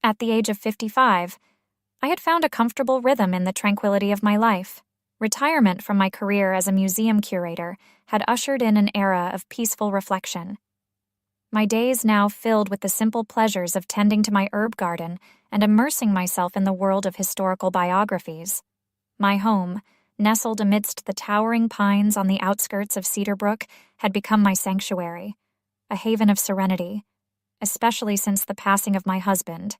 At the age of 55, I had found a comfortable rhythm in the tranquility of my life. Retirement from my career as a museum curator had ushered in an era of peaceful reflection. My days now filled with the simple pleasures of tending to my herb garden and immersing myself in the world of historical biographies. My home, nestled amidst the towering pines on the outskirts of Cedarbrook, had become my sanctuary, a haven of serenity, especially since the passing of my husband,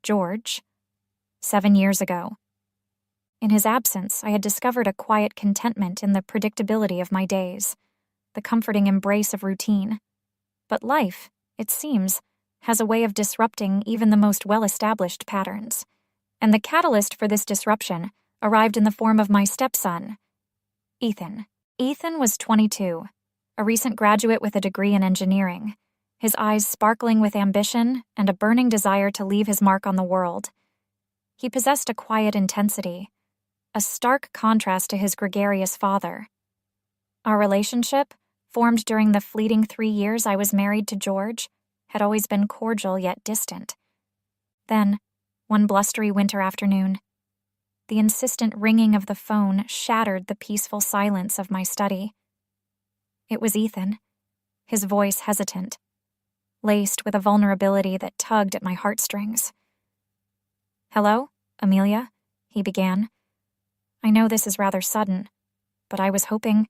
George, 7 years ago. In his absence, I had discovered a quiet contentment in the predictability of my days, the comforting embrace of routine. But life, it seems, has a way of disrupting even the most well-established patterns. And the catalyst for this disruption arrived in the form of my stepson, Ethan. Ethan was 22, a recent graduate with a degree in engineering, his eyes sparkling with ambition and a burning desire to leave his mark on the world. He possessed a quiet intensity, a stark contrast to his gregarious father. Our relationship, formed during the fleeting 3 years I was married to George, had always been cordial yet distant. Then, one blustery winter afternoon, the insistent ringing of the phone shattered the peaceful silence of my study. It was Ethan, his voice hesitant, laced with a vulnerability that tugged at my heartstrings. "Hello, Amelia," he began. "I know this is rather sudden, but I was hoping—"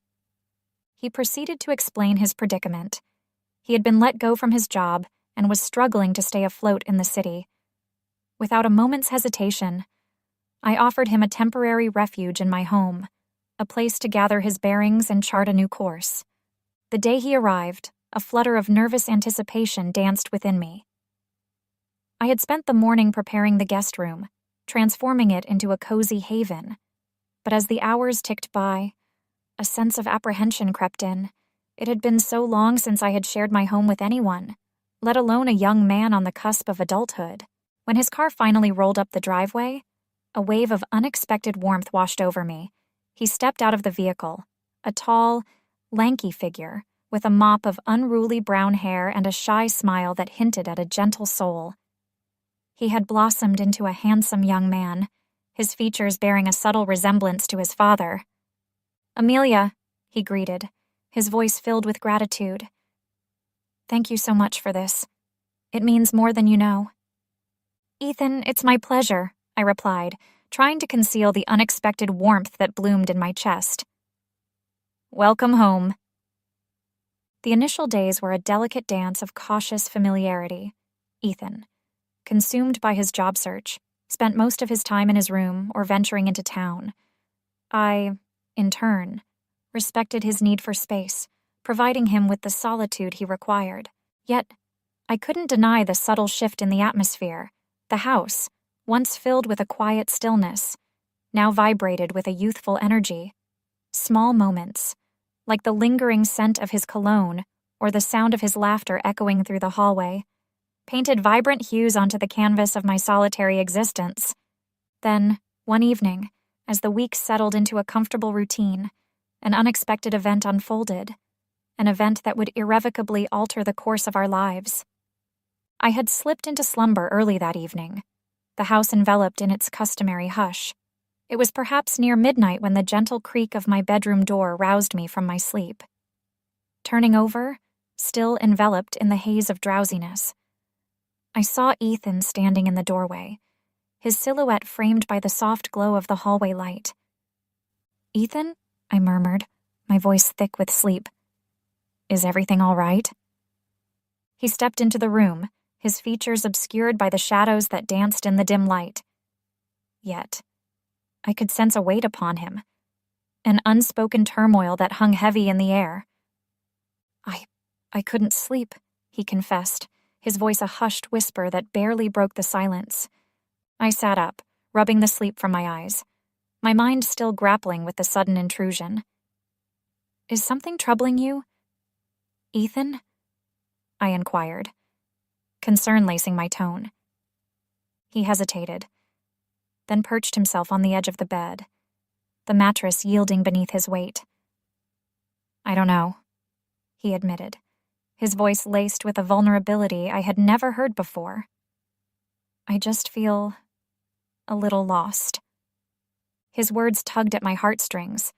He proceeded to explain his predicament. He had been let go from his job and was struggling to stay afloat in the city. Without a moment's hesitation, I offered him a temporary refuge in my home, a place to gather his bearings and chart a new course. The day he arrived, a flutter of nervous anticipation danced within me. I had spent the morning preparing the guest room, transforming it into a cozy haven. But as the hours ticked by, a sense of apprehension crept in. It had been so long since I had shared my home with anyone, let alone a young man on the cusp of adulthood. When his car finally rolled up the driveway, a wave of unexpected warmth washed over me. He stepped out of the vehicle, a tall, lanky figure with a mop of unruly brown hair and a shy smile that hinted at a gentle soul. He had blossomed into a handsome young man, his features bearing a subtle resemblance to his father. "Amelia," he greeted, his voice filled with gratitude. "Thank you so much for this. It means more than you know." "Ethan, it's my pleasure," I replied, trying to conceal the unexpected warmth that bloomed in my chest. "Welcome home." The initial days were a delicate dance of cautious familiarity. Ethan, consumed by his job search, spent most of his time in his room or venturing into town. I, in turn, respected his need for space, providing him with the solitude he required. Yet, I couldn't deny the subtle shift in the atmosphere. The house, once filled with a quiet stillness, now vibrated with a youthful energy. Small moments, like the lingering scent of his cologne or the sound of his laughter echoing through the hallway, painted vibrant hues onto the canvas of my solitary existence. Then, one evening, as the week settled into a comfortable routine, an unexpected event unfolded, an event that would irrevocably alter the course of our lives. I had slipped into slumber early that evening, the house enveloped in its customary hush. It was perhaps near midnight when the gentle creak of my bedroom door roused me from my sleep. Turning over, still enveloped in the haze of drowsiness, I saw Ethan standing in the doorway, his silhouette framed by the soft glow of the hallway light. "Ethan?" I murmured, my voice thick with sleep. "Is everything all right?" He stepped into the room, his features obscured by the shadows that danced in the dim light. Yet, I could sense a weight upon him, an unspoken turmoil that hung heavy in the air. I couldn't sleep," he confessed, his voice a hushed whisper that barely broke the silence. I sat up, rubbing the sleep from my eyes, my mind still grappling with the sudden intrusion. "Is something troubling you, Ethan?" I inquired, concern lacing my tone. He hesitated, then perched himself on the edge of the bed, the mattress yielding beneath his weight. "I don't know," he admitted, his voice laced with a vulnerability I had never heard before. I just feel a little lost." His words tugged at my heartstrings.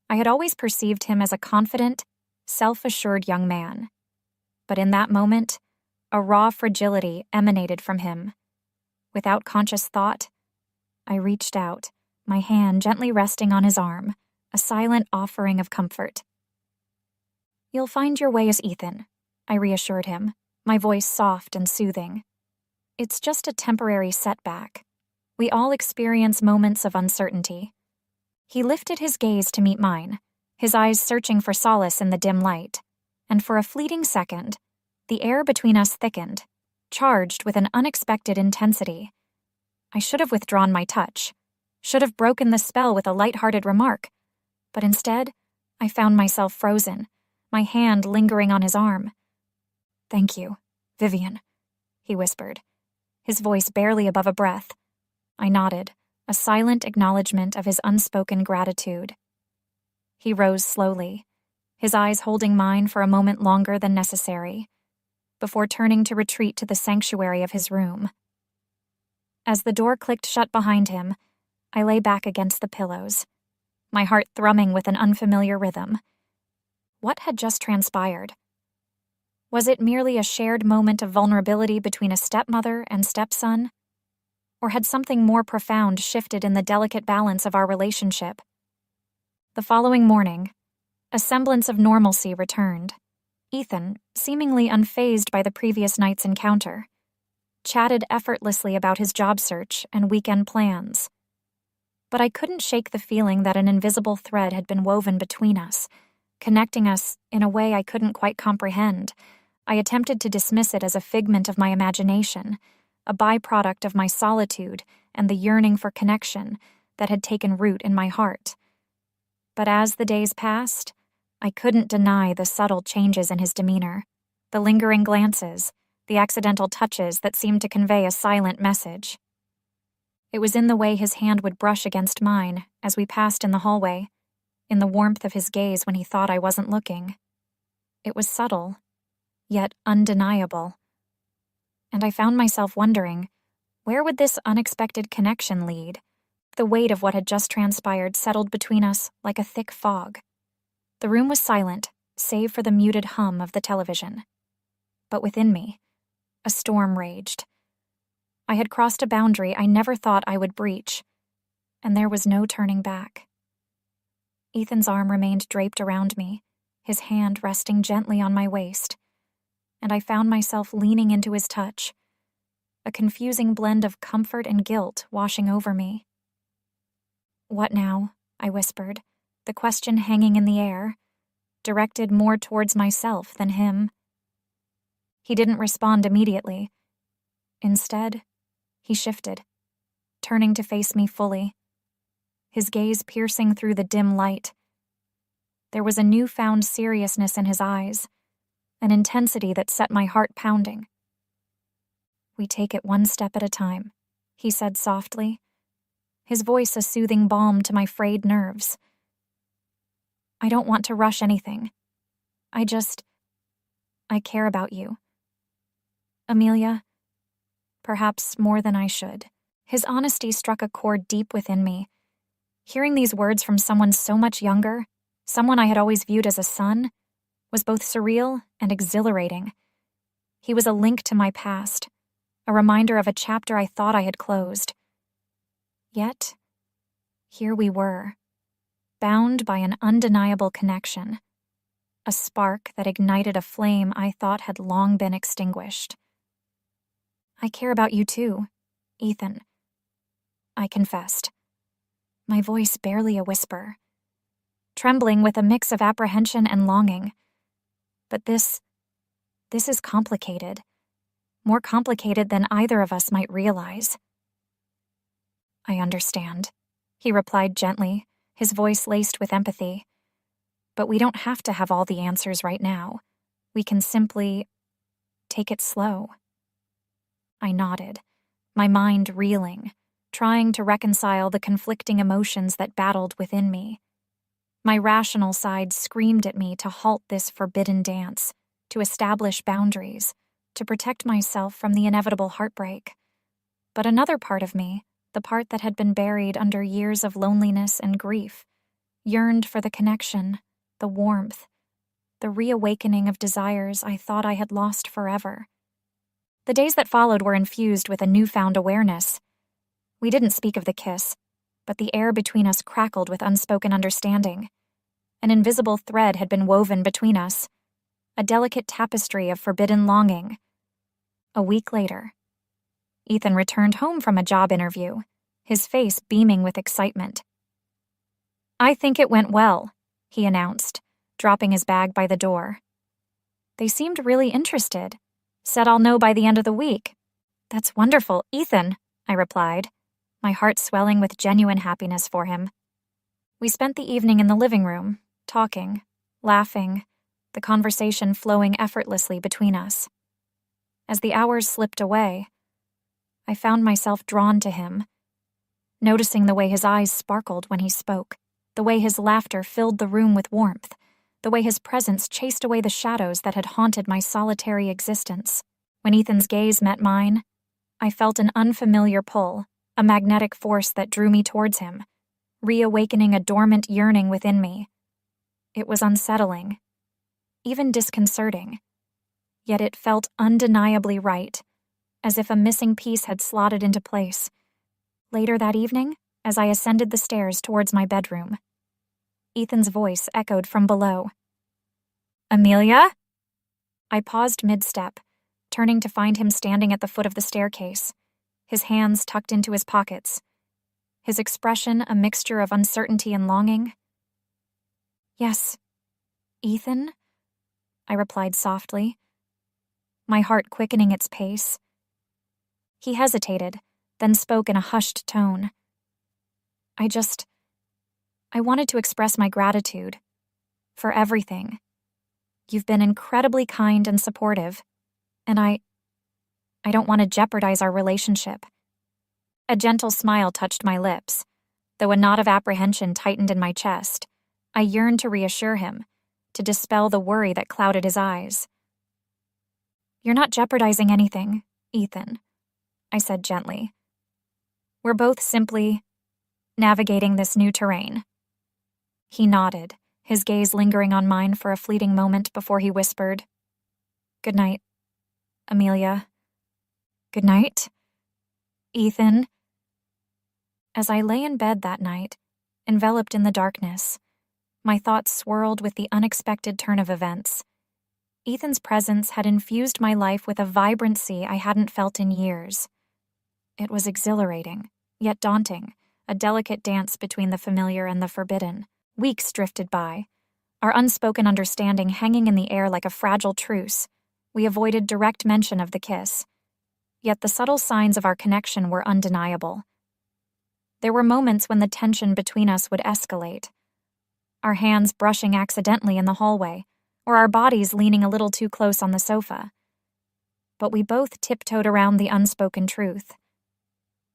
I had always perceived him as a confident, self-assured young man. But in that moment, a raw fragility emanated from him. Without conscious thought, I reached out, my hand gently resting on his arm, a silent offering of comfort. "You'll find your way as Ethan," I reassured him, my voice soft and soothing. "It's just a temporary setback. We all experience moments of uncertainty." He lifted his gaze to meet mine, his eyes searching for solace in the dim light, and for a fleeting second, the air between us thickened, charged with an unexpected intensity. I should have withdrawn my touch, should have broken the spell with a light-hearted remark, but instead, I found myself frozen, my hand lingering on his arm. "Thank you, Vivian," he whispered, his voice barely above a breath. I nodded, a silent acknowledgement of his unspoken gratitude. He rose slowly, his eyes holding mine for a moment longer than necessary, before turning to retreat to the sanctuary of his room. As the door clicked shut behind him, I lay back against the pillows, my heart thrumming with an unfamiliar rhythm. What had just transpired? Was it merely a shared moment of vulnerability between a stepmother and stepson? Or had something more profound shifted in the delicate balance of our relationship? The following morning, a semblance of normalcy returned. Ethan, seemingly unfazed by the previous night's encounter, chatted effortlessly about his job search and weekend plans. But I couldn't shake the feeling that an invisible thread had been woven between us, connecting us in a way I couldn't quite comprehend. I attempted to dismiss it as a figment of my imagination, a byproduct of my solitude and the yearning for connection that had taken root in my heart. But as the days passed, I couldn't deny the subtle changes in his demeanor, the lingering glances, the accidental touches that seemed to convey a silent message. It was in the way his hand would brush against mine as we passed in the hallway, in the warmth of his gaze when he thought I wasn't looking. It was subtle, yet undeniable. And I found myself wondering, where would this unexpected connection lead? The weight of what had just transpired settled between us like a thick fog. The room was silent, save for the muted hum of the television. But within me, a storm raged. I had crossed a boundary I never thought I would breach, and there was no turning back. Ethan's arm remained draped around me, his hand resting gently on my waist, and I found myself leaning into his touch, a confusing blend of comfort and guilt washing over me. "What now?" I whispered, the question hanging in the air, directed more towards myself than him. He didn't respond immediately. Instead, he shifted, turning to face me fully, his gaze piercing through the dim light. There was a newfound seriousness in his eyes, an intensity that set my heart pounding. "We take it one step at a time," he said softly, his voice a soothing balm to my frayed nerves. "I don't want to rush anything. I care about you. Amelia, perhaps more than I should." His honesty struck a chord deep within me. Hearing these words from someone so much younger, someone I had always viewed as a son, was both surreal and exhilarating. He was a link to my past, a reminder of a chapter I thought I had closed. Yet, here we were, bound by an undeniable connection, a spark that ignited a flame I thought had long been extinguished. "I care about you too, Ethan," I confessed, my voice barely a whisper, trembling with a mix of apprehension and longing. But this is complicated, more complicated than either of us might realize. "I understand," he replied gently, his voice laced with empathy. "But we don't have to have all the answers right now. We can simply take it slow." I nodded, my mind reeling, trying to reconcile the conflicting emotions that battled within me. My rational side screamed at me to halt this forbidden dance, to establish boundaries, to protect myself from the inevitable heartbreak. But another part of me, the part that had been buried under years of loneliness and grief, yearned for the connection, the warmth, the reawakening of desires I thought I had lost forever. The days that followed were infused with a newfound awareness. We didn't speak of the kiss, but the air between us crackled with unspoken understanding. An invisible thread had been woven between us, a delicate tapestry of forbidden longing. A week later, Ethan returned home from a job interview, his face beaming with excitement. "I think it went well," he announced, dropping his bag by the door. "They seemed really interested. Said I'll know by the end of the week." "That's wonderful, Ethan," I replied, my heart swelling with genuine happiness for him. We spent the evening in the living room, talking, laughing, the conversation flowing effortlessly between us. As the hours slipped away, I found myself drawn to him, noticing the way his eyes sparkled when he spoke, the way his laughter filled the room with warmth, the way his presence chased away the shadows that had haunted my solitary existence. When Ethan's gaze met mine, I felt an unfamiliar pull, a magnetic force that drew me towards him, reawakening a dormant yearning within me. It was unsettling, even disconcerting, yet it felt undeniably right, as if a missing piece had slotted into place. Later that evening, as I ascended the stairs towards my bedroom, Ethan's voice echoed from below. "Amelia?" I paused mid-step, turning to find him standing at the foot of the staircase, his hands tucked into his pockets, his expression a mixture of uncertainty and longing. "Yes, Ethan?" I replied softly, my heart quickening its pace. He hesitated, then spoke in a hushed tone. I wanted to express my gratitude for everything. You've been incredibly kind and supportive, and I don't want to jeopardize our relationship." A gentle smile touched my lips, though a knot of apprehension tightened in my chest. I yearned to reassure him, to dispel the worry that clouded his eyes. "You're not jeopardizing anything, Ethan," I said gently. "We're both simply navigating this new terrain." He nodded, his gaze lingering on mine for a fleeting moment before he whispered, "Good night, Amelia." "Good night, Ethan." As I lay in bed that night, enveloped in the darkness, my thoughts swirled with the unexpected turn of events. Ethan's presence had infused my life with a vibrancy I hadn't felt in years. It was exhilarating, yet daunting, a delicate dance between the familiar and the forbidden. Weeks drifted by, our unspoken understanding hanging in the air like a fragile truce. We avoided direct mention of the kiss, yet the subtle signs of our connection were undeniable. There were moments when the tension between us would escalate, our hands brushing accidentally in the hallway, or our bodies leaning a little too close on the sofa. But we both tiptoed around the unspoken truth,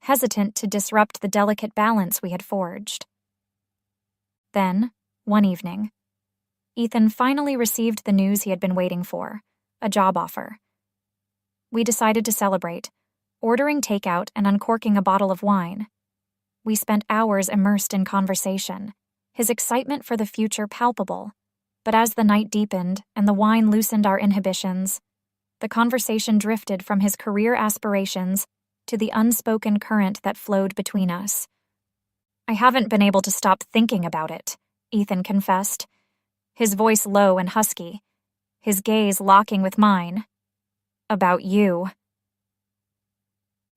hesitant to disrupt the delicate balance we had forged. Then, one evening, Ethan finally received the news he had been waiting for, a job offer. We decided to celebrate, ordering takeout and uncorking a bottle of wine. We spent hours immersed in conversation, his excitement for the future palpable. But as the night deepened and the wine loosened our inhibitions, the conversation drifted from his career aspirations to the unspoken current that flowed between us. "I haven't been able to stop thinking about it," Ethan confessed, his voice low and husky, his gaze locking with mine. "About you."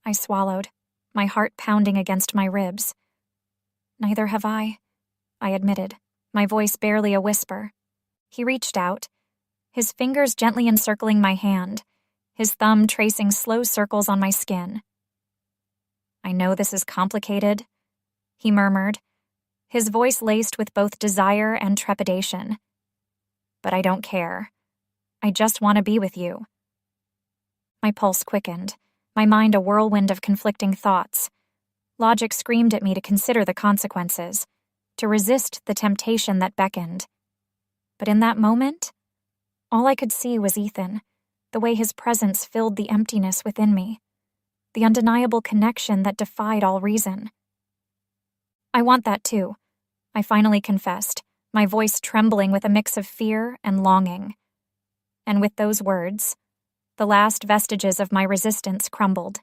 I swallowed, my heart pounding against my ribs. "Neither have I," I admitted, my voice barely a whisper. He reached out, his fingers gently encircling my hand, his thumb tracing slow circles on my skin. "I know this is complicated," he murmured, his voice laced with both desire and trepidation. "But I don't care. I just want to be with you." My pulse quickened, my mind a whirlwind of conflicting thoughts. Logic screamed at me to consider the consequences, to resist the temptation that beckoned. But in that moment, all I could see was Ethan, the way his presence filled the emptiness within me. the undeniable connection that defied all reason. "I want that too," I finally confessed, my voice trembling with a mix of fear and longing. And with those words, the last vestiges of my resistance crumbled.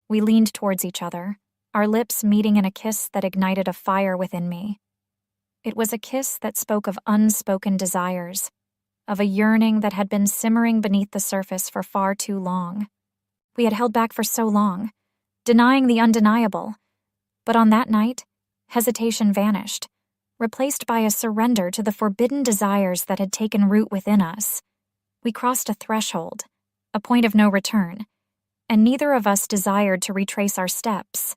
We leaned towards each other, our lips meeting in a kiss that ignited a fire within me. It was a kiss that spoke of unspoken desires, of a yearning that had been simmering beneath the surface for far too long. We had held back for so long, denying the undeniable, but on that night, hesitation vanished, replaced by a surrender to the forbidden desires that had taken root within us. We crossed a threshold, a point of no return, and neither of us desired to retrace our steps.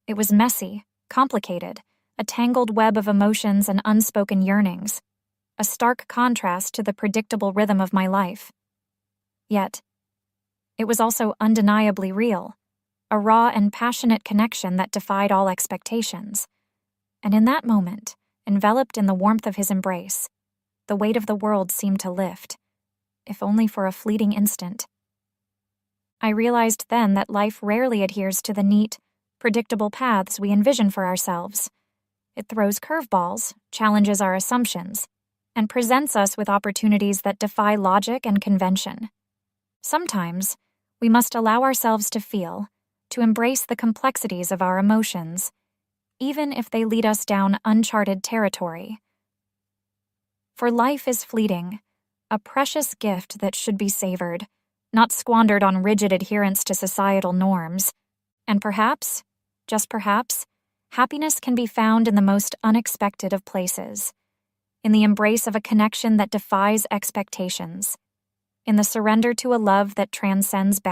It was messy, complicated, a tangled web of emotions and unspoken yearnings, a stark contrast to the predictable rhythm of my life. Yet, it was also undeniably real, a raw and passionate connection that defied all expectations. And in that moment, enveloped in the warmth of his embrace, the weight of the world seemed to lift, if only for a fleeting instant. I realized then that life rarely adheres to the neat, predictable paths we envision for ourselves. It throws curveballs, challenges our assumptions, and presents us with opportunities that defy logic and convention. Sometimes, we must allow ourselves to feel, to embrace the complexities of our emotions, even if they lead us down uncharted territory. For life is fleeting, a precious gift that should be savored, not squandered on rigid adherence to societal norms. And perhaps, just perhaps, happiness can be found in the most unexpected of places, in the embrace of a connection that defies expectations, in the surrender to a love that transcends boundaries.